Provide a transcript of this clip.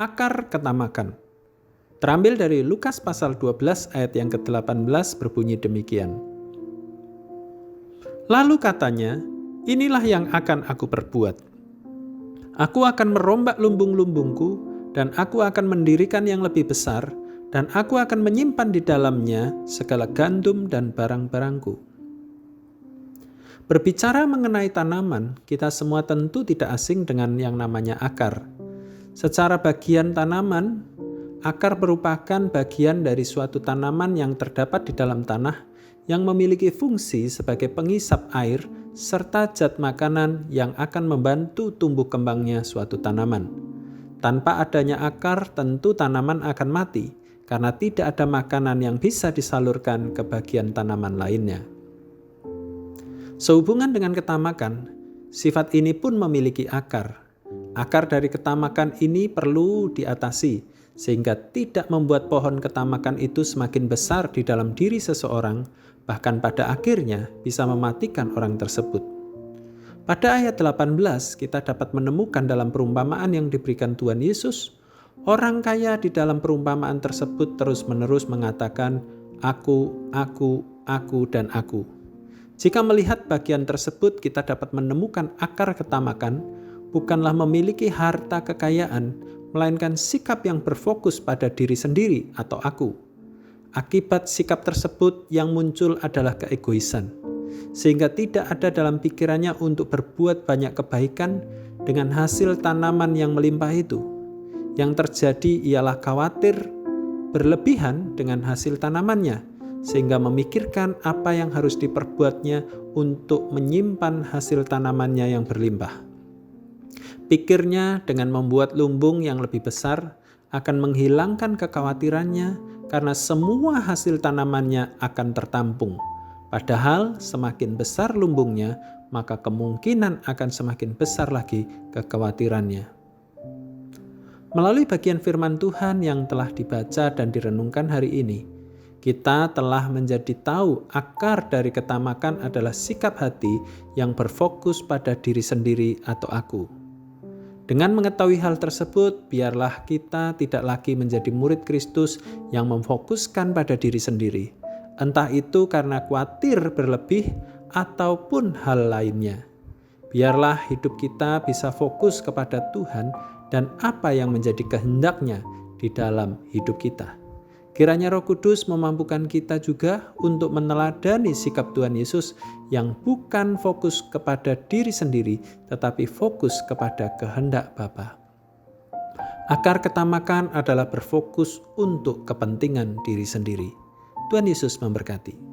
akar ketamakan. Terambil dari Lukas pasal 12 ayat yang ke-18 berbunyi demikian. Lalu katanya, inilah yang akan aku perbuat. Aku akan merombak lumbung-lumbungku, dan aku akan mendirikan yang lebih besar, dan aku akan menyimpan di dalamnya segala gandum dan barang-barangku. Berbicara mengenai tanaman, kita semua tentu tidak asing dengan yang namanya akar. Secara bagian tanaman, akar merupakan bagian dari suatu tanaman yang terdapat di dalam tanah yang memiliki fungsi sebagai pengisap air serta zat makanan yang akan membantu tumbuh kembangnya suatu tanaman. Tanpa adanya akar, tentu tanaman akan mati karena tidak ada makanan yang bisa disalurkan ke bagian tanaman lainnya. Sehubungan dengan ketamakan, sifat ini pun memiliki akar. Akar dari ketamakan ini perlu diatasi, sehingga tidak membuat pohon ketamakan itu semakin besar di dalam diri seseorang, bahkan pada akhirnya bisa mematikan orang tersebut. Pada ayat 18, kita dapat menemukan dalam perumpamaan yang diberikan Tuhan Yesus, orang kaya di dalam perumpamaan tersebut terus-menerus mengatakan, aku, dan aku. Jika melihat bagian tersebut, kita dapat menemukan akar ketamakan bukanlah memiliki harta kekayaan, melainkan sikap yang berfokus pada diri sendiri atau aku. Akibat sikap tersebut yang muncul adalah keegoisan, sehingga tidak ada dalam pikirannya untuk berbuat banyak kebaikan dengan hasil tanaman yang melimpah itu. Yang terjadi ialah khawatir berlebihan dengan hasil tanamannya, sehingga memikirkan apa yang harus diperbuatnya untuk menyimpan hasil tanamannya yang berlimpah. Pikirnya dengan membuat lumbung yang lebih besar akan menghilangkan kekhawatirannya karena semua hasil tanamannya akan tertampung. Padahal semakin besar lumbungnya, maka kemungkinan akan semakin besar lagi kekhawatirannya. Melalui bagian firman Tuhan yang telah dibaca dan direnungkan hari ini, kita telah menjadi tahu akar dari ketamakan adalah sikap hati yang berfokus pada diri sendiri atau aku. Dengan mengetahui hal tersebut, biarlah kita tidak lagi menjadi murid Kristus yang memfokuskan pada diri sendiri, entah itu karena khawatir berlebih ataupun hal lainnya. Biarlah hidup kita bisa fokus kepada Tuhan dan apa yang menjadi kehendak-Nya di dalam hidup kita. Kiranya Roh Kudus memampukan kita juga untuk meneladani sikap Tuhan Yesus yang bukan fokus kepada diri sendiri, tetapi fokus kepada kehendak Bapa. Akar ketamakan adalah berfokus untuk kepentingan diri sendiri. Tuhan Yesus memberkati.